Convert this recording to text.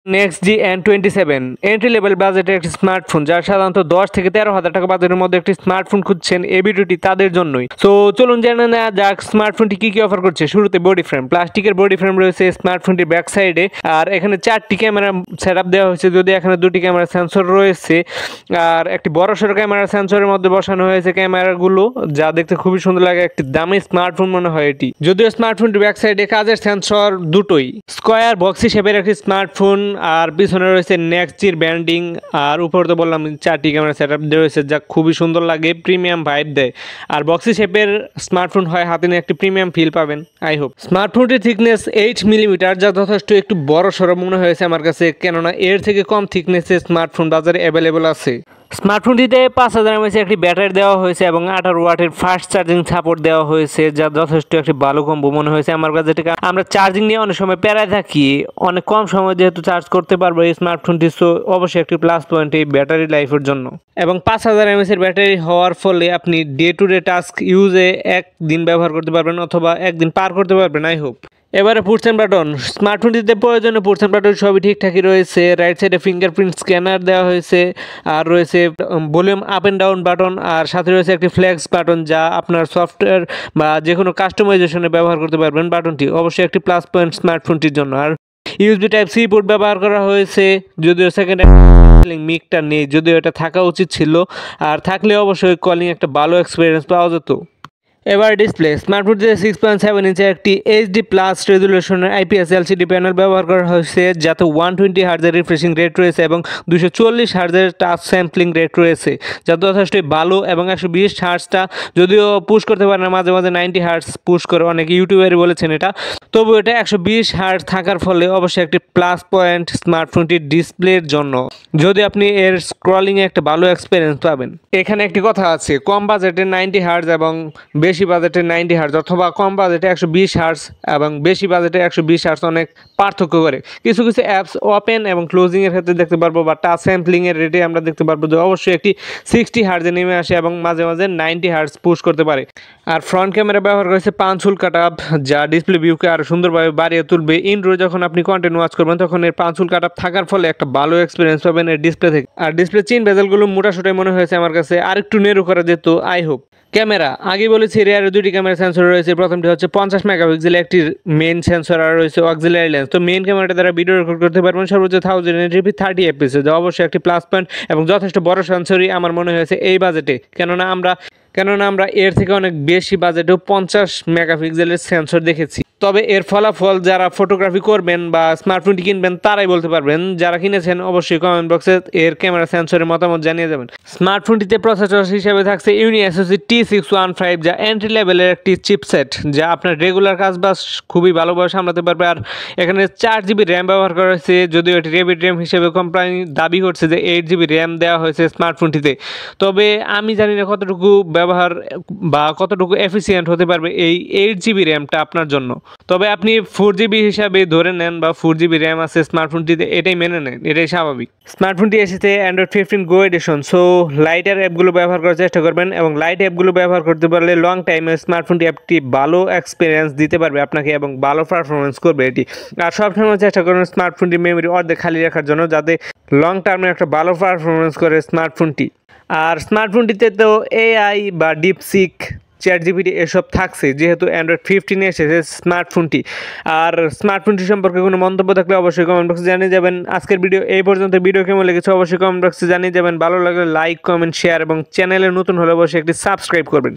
Next জি N27 entry level বাজেটের একটি smartphone, যারা সাধারণত 10 থেকে 13,000 টাকা বাজেটের মধ্যে একটি স্মার্টফোন খুঁজছেন, এই ভিডিওটি তাদের জন্যই। সো চলুন জেনে নেওয়া যাক স্মার্টফোনটি কি অফার করছে। শুরুতে বডি ফ্রেম, প্লাস্টিকের বডি ফ্রেম রয়েছে স্মার্টফোনটির ব্যাক সাইডে, আর এখানে 4টি ক্যামেরা সেট আপ দেওয়া হয়েছে, যদি এখানে 2টি ক্যামেরা সেন্সর রয়েছে, আর একটি বড়সড় ক্যামেরা সেন্সরের মধ্যে বসানো হয়েছে ক্যামেরাগুলো, যা দেখতে খুবই সুন্দর লাগে। একটি দামি স্মার্টফোন মনে হয় এটি, যদিও স্মার্টফোনটির ব্যাক সাইডে কাজের সেন্সর দুটোই। স্কোয়ার বক্সি শেপের একটি স্মার্টফোন, আর পিছনে রয়েছে নেক্সট জির ব্র্যান্ডিং, আর উপরে তো বললাম 4টি ক্যামেরা সেট আপ রয়েছে, যা খুবই সুন্দর লাগে, প্রিমিয়াম ভাইব দেয়। আর বক্সি শেপের স্মার্টফোন হয়, হাতে নিয়ে একটি প্রিমিয়াম ফিল পাবেন আই হোপ। স্মার্টফোনটির থিকনেস 8 মিলিমিটার, যা যথেষ্ট একটু বড় সড়ো মনে হয়েছে আমার কাছে, কেননা এর থেকে কম থিকনেসের স্মার্টফোন বাজারে অ্যাভেলেবল আছে। স্মার্টফোনটিতে 5000 mAh একটি ব্যাটারি দেওয়া হয়েছে এবং 18 ওয়াটের ফাস্ট চার্জিং সাপোর্ট দেওয়া হয়েছে, যা যথেষ্ট একটি ভালো কম্বো মনে হয়েছে আমার কাছে। আমরা চার্জিং নিয়ে অনেক সময় প্যারায় থাকি, অনেক কম সময় যেহেতু চার্জ করতে পারবো এই স্মার্টফোনটি, সো অবশ্যই একটি প্লাস পয়েন্ট এই ব্যাটারি লাইফের জন্য। এবং 5000 mAh এর ব্যাটারি হওয়ার ফলে আপনি ডে টু ডে টাস্ক ইউজে একদিন ব্যবহার করতে পারবেন অথবা একদিন পার করতে পারবেন আই হোপ। এবারে পুটস এন্ড বাটন, স্মার্টফোনটিতে প্রয়োজনীয় পুটস এন্ড বাটন সবই ঠিকঠাকই রয়েছে। রাইট সাইডে ফিঙ্গারপ্রিন্ট স্ক্যানার দেওয়া হয়েছে, আর রয়েছে volume up and down button, আর সাথে রয়েছে একটি ফ্লেক্স বাটন, যা আপনার সফটওয়্যার বা যে কোনো কাস্টমাইজেশনে ব্যবহার করতে পারবেন। বাটনটি অবশ্যই একটি প্লাস পয়েন্ট স্মার্টফোনটির জন্য। আর ইউএসবি টাইপ সি পোর্ট ব্যবহার করা হয়েছে, যদিও সেকেন্ড মিকটা নেই, যদিও এটা থাকা উচিত ছিল, আর থাকলে অবশ্যই কলিং একটা ভালো এক্সপিরিয়েন্স পাওয়া যেত। এবার ডিসপ্লে, স্মার্টফোনটিতে 6.7 ইঞ্চের একটি এইচডি প্লাস রেজুলেশনের আইপিএস এলসিডি প্যানেল ব্যবহার করা হয়েছে, যাতে 120 হার্জের রিফ্রেশিং রেট রয়েছে এবং 240 হার্জের টাচ স্যাম্পলিং রেট রয়েছে, যা যথেষ্টই ভালো। এবং 120 হার্জটা যদিও পুশ করতে পারে না, মাঝে মাঝে 90 হার্জ পুশ করে, অনেকে ইউটিউবারই বলেছেন এটা, তবু এটা 120 হার্জ থাকার ফলে অবশ্যই একটি প্লাস পয়েন্ট স্মার্টফোনটির ডিসপ্লের জন্য, যদি আপনি এর স্ক্রলিংয়ে একটা ভালো এক্সপিরিয়েন্স পাবেন। এখানে একটি কথা আছে, কম বাজেটে 90 হার্জ এবং বেশি বাজেটে 90 হার্জ, অথবা কম বাজেটে 120 হার্জ এবং বেশি বাজেটে 120 হার্জ অনেক পার্থক্য করে। কিছু কিছু অ্যাপস ওপেন এবং ক্লোজিংয়ের ক্ষেত্রে দেখতে পারবো, বা টাচ স্যাম্পলিংয়ের রেটে আমরা দেখতে পারবো যে অবশ্যই একটি 60 হার্জে নেমে আসে এবং মাঝে মাঝে 90 হার্জ পুশ করতে পারে। আর ফ্রন্ট ক্যামেরা ব্যবহার করেছে পাঁচ হুল কাট আপ, যা ডিসপ্লে ভিউকে আরও সুন্দরভাবে বাড়িয়ে তুলবে। ইনডোর যখন আপনি কন্টেন্ট ওয়াচ করবেন তখন এর পাঁচ হুল কাট আপ থাকার ফলে একটা ভালো এক্সপিরিয়েন্স পাবেন এর ডিসপ্লে থেকে। আর ডিসপ্লে চিন বেজেলগুলো মোটাসোটাই মনে হয়েছে আমার কাছে, আরেকটু নেরু করা যেত আই হোপ। ক্যামেরা, আগে বলেছি রেয়ারে 2টি ক্যামেরা সেন্সর রয়েছে। প্রথমটি হচ্ছে 50 মেগাপিক্সেল একটি মেইন সেন্সর, আর রয়েছে অক্সিলারি লেন্স। তো মেইন ক্যামেরাটা দ্বারা ভিডিও রেকর্ড করতে পারবেন সর্বোচ্চ 1080p 30 fps, যা অবশ্যই একটি প্লাস পয়েন্ট এবং যথেষ্ট বড় সেন্সরই আমার মনে হয়েছে এই বাজেটে, কেননা আমরা এর থেকে অনেক বেশি বাজেটেও 50 মেগাপিক্সেলের সেন্সর দেখেছি। তবে এর ফলাফল যারা ফটোগ্রাফি করবেন বা স্মার্টফোনটি কিনবেন তারাই বলতে পারবেন, যারা কিনেছেন অবশ্যই কমেন্ট বক্সে এর ক্যামেরা সেন্সরের মতামত জানিয়ে যাবেন। স্মার্টফোনটিতে প্রসেসর হিসেবে থাকছে ইউনিএসওসি T615, যা এন্ট্রি লেভেলের একটি চিপসেট, যা আপনার রেগুলার কাজ বাস খুবই ভালোভাবে সামলাতে পারবে। আর এখানে 4GB র্যাম ব্যবহার করা হয়েছে, যদিও এটি রেবিড র্যাম হিসেবে কোম্পানি দাবি করছে যে 8GB র্যাম দেওয়া হয়েছে স্মার্টফোনটিতে। তবে আমি জানি না কতটুকু ব্যবহার বা কতটুকু এফিসিয়েন্ট হতে পারবে এই 8GB র্যামটা আপনার জন্য। তবে আপনি 4GB হিসাবে ধরে নেন বা 4GB র্যাম আছে স্মার্টফোনটিতে, এটাই মেনে নেন, এটাই স্বাভাবিক। স্মার্টফোনটি এসেছে অ্যান্ড্রয়েড 15 গো এডিশন, সো লাইটার অ্যাপগুলো ব্যবহার করার চেষ্টা করবেন, এবং লাইট অ্যাপগুলো ব্যবহার করতে পারলে লং টাইমে স্মার্টফোনটি একটি ভালো এক্সপিরিয়েন্স দিতে পারবে আপনাকে এবং ভালো পারফরমেন্স করবে এটি। আর সবসময় চেষ্টা করবেন স্মার্টফোনটির মেমোরি অর্ধেক খালি রাখার জন্য, যাতে লং টার্মে একটা ভালো পারফরমেন্স করে স্মার্টফোনটি। আর স্মার্টফোনটিতে তো এআই বা ডিপসিক, ChatGPT এসব থাকছে, যেহেতু অ্যান্ড্রয়েড 15 এসেছে স্মার্টফোনটি। আর স্মার্টফোনটি সম্পর্কে কোনো মন্তব্য থাকলে অবশ্যই কমেন্ট বক্সে জানিয়ে যাবেন। আজকের ভিডিও এই পর্যন্ত, ভিডিও কেমন লেগেছে অবশ্যই কমেন্ট বক্সে জানিয়ে যাবেন। ভালো লাগলে লাইক, কমেন্ট, শেয়ার এবং চ্যানেলে নতুন হলে অবশ্যই একটি সাবস্ক্রাইব করবেন।